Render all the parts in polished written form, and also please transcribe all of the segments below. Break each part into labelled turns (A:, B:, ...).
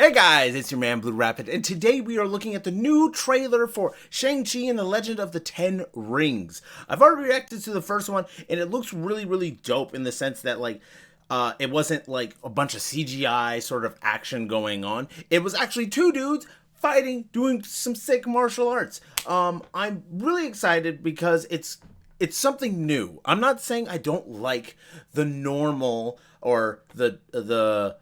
A: Hey guys, it's your man Blue Rapid, and today we are looking at the new trailer for Shang Chi and the Legend of the Ten Rings. I've already reacted to the first one, and it looks really dope in the sense that, it wasn't like a bunch of CGI sort of action going on. It was actually two dudes fighting, doing some sick martial arts. I'm really excited because it's something new. I'm not saying I don't like the normal or the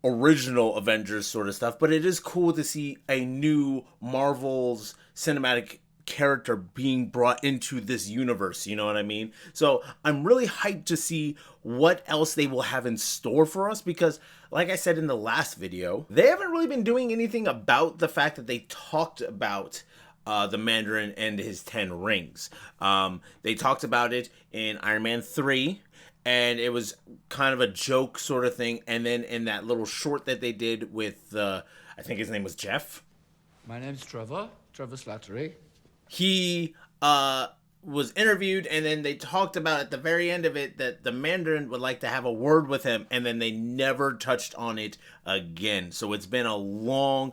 A: original Avengers sort of stuff, but it is cool to see a new Marvel's cinematic character being brought into this universe, you know what I mean? So I'm really hyped to see what else they will have in store for us, because like I said in the last video, they haven't really been doing anything about the fact that they talked about the Mandarin and his 10 rings. They talked about it in Iron Man 3, and it was kind of a joke sort of thing. And then in that little short that they did with, I think his name was Jeff.
B: My name's Trevor Slattery.
A: He was interviewed, and then they talked about at the very end of it that the Mandarin would like to have a word with him, and then they never touched on it again. So it's been a long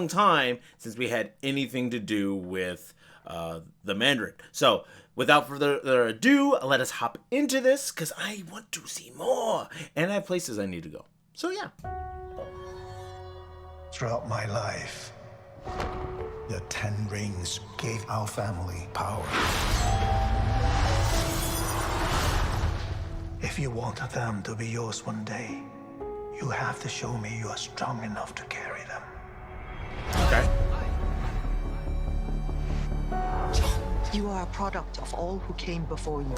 A: time since we had anything to do with the Mandarin. So without further ado, let us hop into this, because I want to see more, and I have places I need to go. So yeah.
C: Throughout my life, the 10 rings gave our family power. If you wanted them to be yours one day, you have to show me you are strong enough to carry them.
A: Okay.
D: You are a product of all who came before you.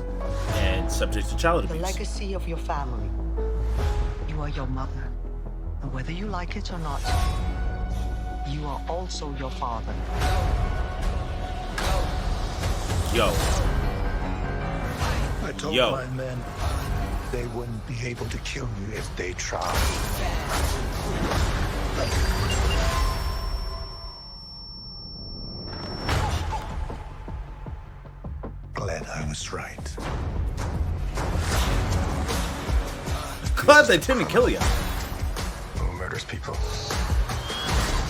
A: And subject to child
D: The
A: abuse.
D: legacy of your family. You are your mother. And whether you like it or not, you are also your father.
A: Yo.
C: I told my men they wouldn't be able to kill you if they tried. Glad I was right.
A: Glad they didn't kill you.
C: Who murders people?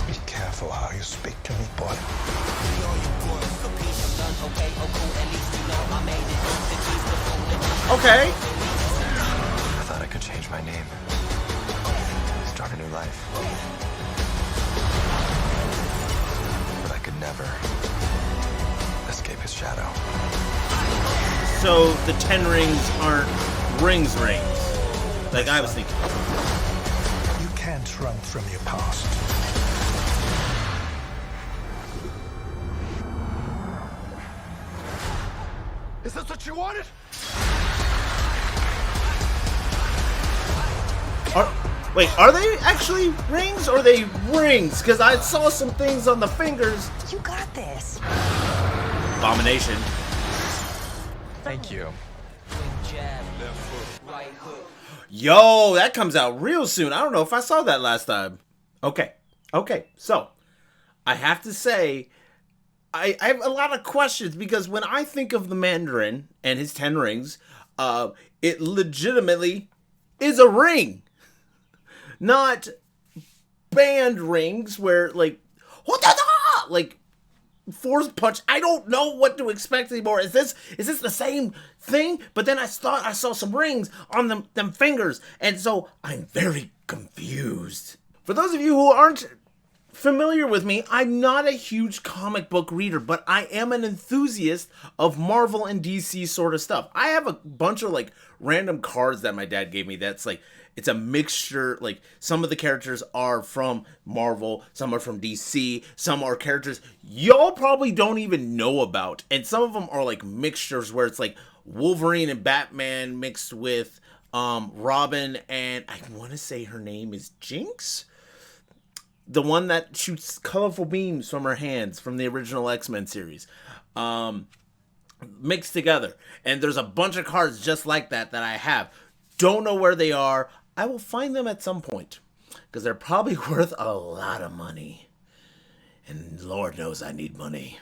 C: Be careful how you speak to me, boy.
A: Okay.
E: I thought I could change my name. Start a new life. But I could never escape his shadow.
A: So the 10 rings aren't rings. Like I was thinking.
C: You can't run from your past.
E: Is this what you wanted?
A: Are they actually rings, or are they rings? Because I saw some things on the fingers.
D: You got this.
A: Abomination.
E: Thank you.
A: Yo, that comes out real soon. I don't know if I saw that last time. Okay. So, I have to say, I have a lot of questions, because when I think of the Mandarin and his 10 rings, it legitimately is a ring. Not band rings where, like force punch. I don't know what to expect anymore. Is this the same thing? But then I thought I saw some rings on them fingers, and so I'm very confused. For those of you who aren't familiar with me, I'm not a huge comic book reader, but I am an enthusiast of Marvel and DC sort of stuff. I have a bunch of random cards that my dad gave me that's it's a mixture. Some of the characters are from Marvel, some are from DC, some are characters y'all probably don't even know about, and some of them are mixtures where it's Wolverine and Batman mixed with Robin, and I want to say her name is Jinx, the one that shoots colorful beams from her hands from the original X-Men series, mixed together. And there's a bunch of cards just like that I have. Don't know where they are. I will find them at some point, because they're probably worth a lot of money. And Lord knows I need money.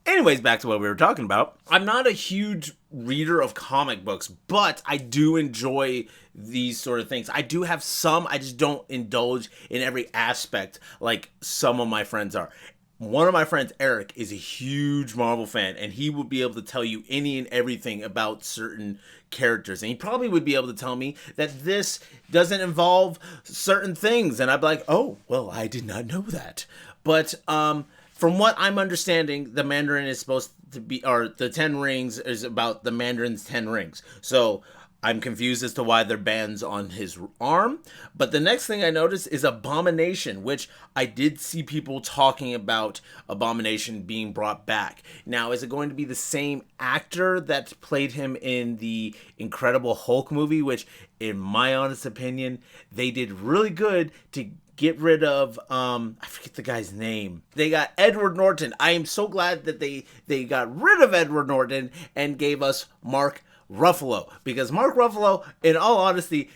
A: Anyways, back to what we were talking about. I'm not a huge reader of comic books, but I do enjoy these sort of things. I do have some, I just don't indulge in every aspect like some of my friends are. One of my friends, Eric, is a huge Marvel fan, and he would be able to tell you any and everything about certain characters. And he probably would be able to tell me that this doesn't involve certain things. And I'd be like, oh, well, I did not know that. But from what I'm understanding, the Mandarin is supposed to be, or the 10 rings is about the Mandarin's 10 rings. So I'm confused as to why they're bands on his arm. But the next thing I noticed is Abomination, which I did see people talking about Abomination being brought back. Now, is it going to be the same actor that played him in the Incredible Hulk movie, which, in my honest opinion, they did really good to get rid of, I forget the guy's name. They got Edward Norton. I am so glad that they got rid of Edward Norton and gave us Mark Ruffalo, because Mark Ruffalo, in all honesty,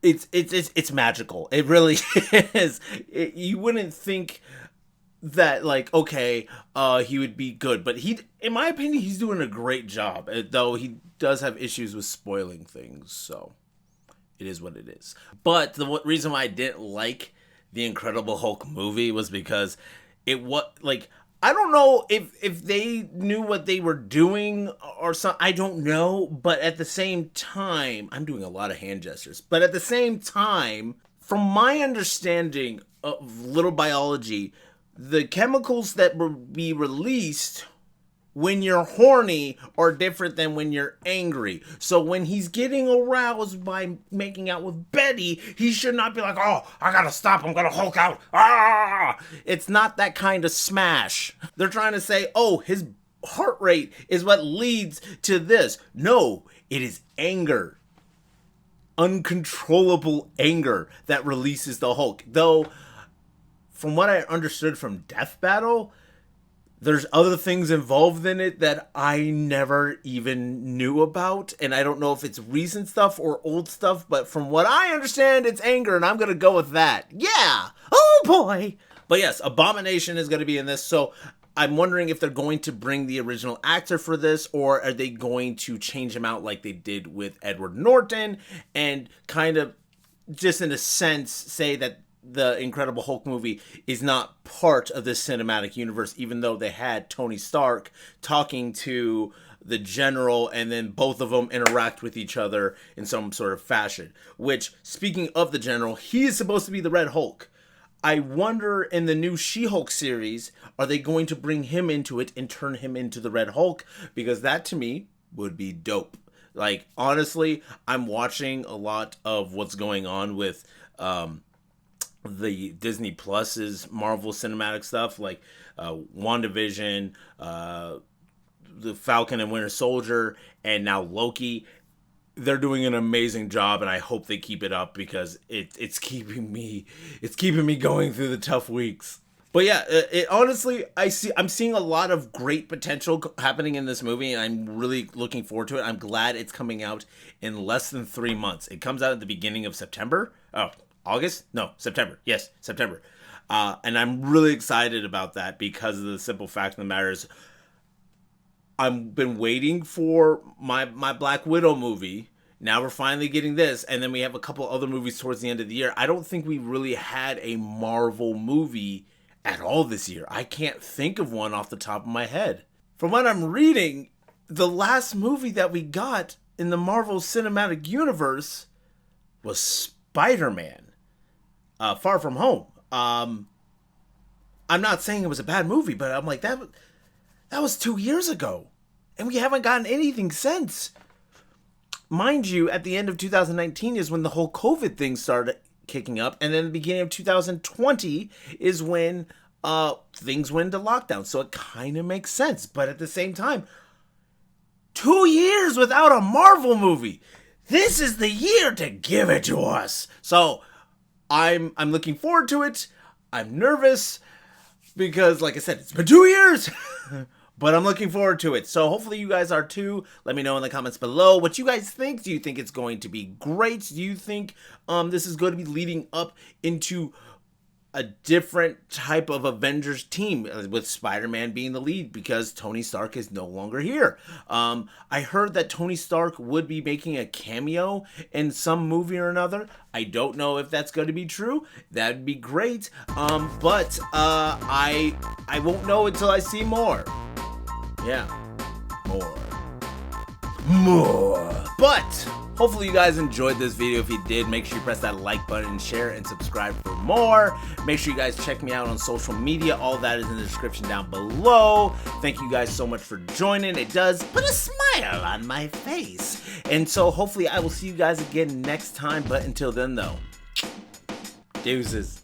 A: it's magical. It really is. You wouldn't think that, like, okay, he would be good, but in my opinion, he's doing a great job, though he does have issues with spoiling things, so it is what it is. But the reason why I didn't like the Incredible Hulk movie was because I don't know if they knew what they were doing or something. I don't know. But at the same time, I'm doing a lot of hand gestures. But at the same time, from my understanding of little biology, the chemicals that will be released when you're horny are different than when you're angry. So when he's getting aroused by making out with Betty, he should not be like, oh, I gotta stop, I'm gonna Hulk out. Ah! It's not that kind of smash. They're trying to say, oh, his heart rate is what leads to this. No, it is anger. Uncontrollable anger that releases the Hulk. Though, from what I understood from Death Battle, there's other things involved in it that I never even knew about, and I don't know if it's recent stuff or old stuff, but from what I understand, it's anger, and I'm gonna go with that. Yeah! Oh boy! But yes, Abomination is gonna be in this, so I'm wondering if they're going to bring the original actor for this, or are they going to change him out like they did with Edward Norton, and kind of, just in a sense, say that the Incredible Hulk movie is not part of this cinematic universe, even though they had Tony Stark talking to the General, and then both of them interact with each other in some sort of fashion. Which, speaking of the General, he is supposed to be the Red Hulk. I wonder, in the new She-Hulk series, are they going to bring him into it and turn him into the Red Hulk? Because that, to me, would be dope. Like, honestly, I'm watching a lot of what's going on with the Disney Plus's Marvel cinematic stuff, like WandaVision, the Falcon and Winter Soldier, and now Loki. They're doing an amazing job, and I hope they keep it up, because it's keeping me going through the tough weeks. But yeah, honestly, I'm seeing a lot of great potential happening in this movie, and I'm really looking forward to it. I'm glad it's coming out in less than 3 months. It comes out at the beginning of September. Oh, August? No, September. Yes, September. And I'm really excited about that, because of the simple fact of the matter is, I've been waiting for my Black Widow movie. Now we're finally getting this, and then we have a couple other movies towards the end of the year. I don't think we really had a Marvel movie at all this year. I can't think of one off the top of my head. From what I'm reading, the last movie that we got in the Marvel Cinematic Universe was Spider-Man. Far From Home. I'm not saying it was a bad movie, but I'm like, that was 2 years ago, and we haven't gotten anything since. Mind you, at the end of 2019 is when the whole COVID thing started kicking up, and then the beginning of 2020 is when things went into lockdown, so it kind of makes sense. But at the same time, 2 years without a Marvel movie. This is the year to give it to us. So I'm looking forward to it. I'm nervous because, like I said, it's been 2 years. But I'm looking forward to it. So hopefully you guys are too. Let me know in the comments below what you guys think. Do you think it's going to be great? Do you think this is going to be leading up into a different type of Avengers team with Spider-Man being the lead because Tony Stark is no longer here. I heard that Tony Stark would be making a cameo in some movie or another. I don't know if that's going to be true. That'd be great. But I won't know until I see more. Yeah, more. But hopefully you guys enjoyed this video. If you did, make sure you press that like button, share, and subscribe for more. Make sure you guys check me out on social media. All that is in the description down below. Thank you guys so much for joining. It does put a smile on my face. And so hopefully I will see you guys again next time. But until then, though, deuces.